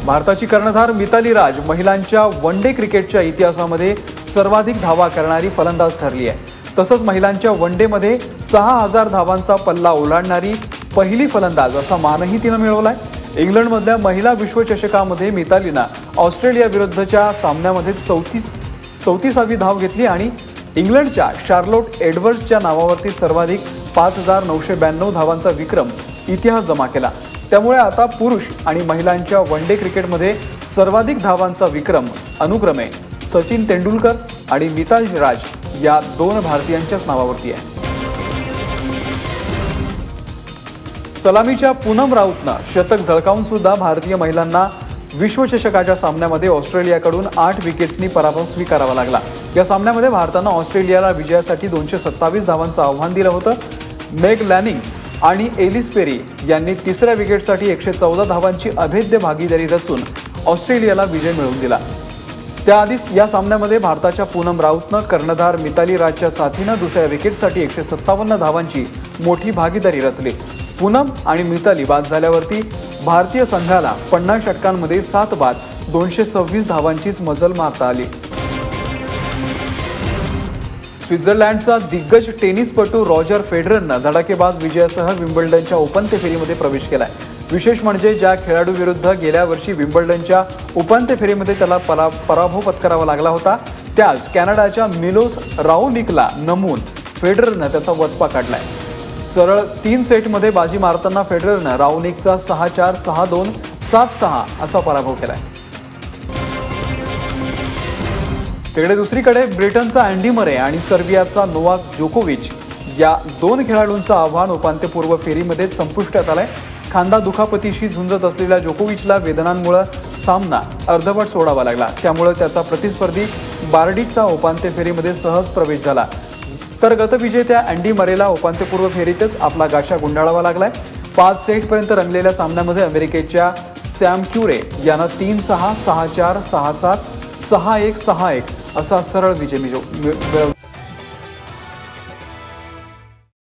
भारताची कर्णधार मिताली राज महिलांच्या वनडे क्रिकेटच्या इतिहासामध्ये सर्वाधिक धावा करणारी फलंदाज ठरली आहे। तसंच महिलांच्या वनडेमध्ये 6000 धावांचा पल्ला ओलांडणारी पहिली फलंदाज असा मानही तिने मिळवलाय। इंग्लंडमधल्या महिला विश्वचषकामध्ये मितालीनं ऑस्ट्रेलिया विरुद्धच्या सामन्यामध्ये 34वी धाव घेतली आणि इंग्लंडच्या शार्लोट एडवर्ड्सच्या नावावरती सर्वाधिक 5992 धावांचा विक्रम इतिहास जमा केला। त्यामुळे आता पुरुष आणि महिलांच्या वनडे क्रिकेटमध्ये सर्वाधिक धावांचा विक्रम अनुक्रमे सचिन तेंडुलकर आणि मिताली राज या दोन भारतीयांच्याच नावावरती आहे। सलामीच्या पूनम राऊतनं शतक झळकावून सुद्धा भारतीय महिलांना विश्वचषकाच्या सामन्यामध्ये ऑस्ट्रेलियाकडून 8 विकेट्सनी पराभव स्वीकारावा लागला। या सामन्यामध्ये भारतानं ऑस्ट्रेलियाला विजयासाठी 227 धावांचं आव्हान दिलं होतं। मेग लॅनिंग आणि एलिस पेरी यांनी तिसऱ्या विकेटसाठी 114 धावांची अभेद्य भागीदारी रचून ऑस्ट्रेलियाला विजय मिळवून दिला। त्याआधीच या सामन्यामध्ये भारताच्या पूनम राऊतनं कर्णधार मिताली राजच्या साथीनं दुसऱ्या विकेटसाठी 157 धावांची मोठी भागीदारी रचली। पूनम आणि मिताली बाद झाल्यावरती भारतीय संघाला 50 षटकांमध्ये 7 बाद 226 धावांचीच मजल मारता आली। स्वित्झर्लंडचा दिग्गज टेनिसपटू रॉजर फेडररनं धडाकेबाज विजयासह विम्बल्डनच्या उपांत्य फेरीमध्ये प्रवेश केलाय। विशेष म्हणजे ज्या खेळाडूविरुद्ध गेल्या वर्षी विम्बल्डनच्या उपांत्य फेरीमध्ये त्याला पराभव पत्करावा लागला होता, त्याच कॅनडाच्या मिलोस राओनिकला नमवून फेडररनं त्याचा वचपा काढलाय। सरळ 3 सेटमध्ये बाजी मारताना फेडररनं राओनिकचा 6-4, 6-2, 7-6 असा पराभव केलाय। तिकडे दुसरीकडे ब्रिटनचा अँडी मरे आणि सर्बियाचा नोवाक जोकोविच या दोन खेळाडूंचं आव्हान उपांत्यपूर्व फेरीमध्ये संपुष्टात आलंय। खांदा दुखापतीशी झुंजत असलेल्या जोकोविचला वेदनांमुळे सामना अर्धवट सोडावा लागला। त्यामुळे त्याचा प्रतिस्पर्धी बार्डिकचा उपांत्य फेरीमध्ये सहज प्रवेश झाला। तर गतविजेत्या अँडी मरेला उपांत्यपूर्व फेरीतच आपला गाशा गुंडाळावा लागलाय। 5 सेटपर्यंत रंगलेल्या सामन्यामध्ये अमेरिकेच्या सॅम क्युरे यानं 3-6, 6-4, 6-7, 6-1, 6-1 असा सरळ विजय मिळवला।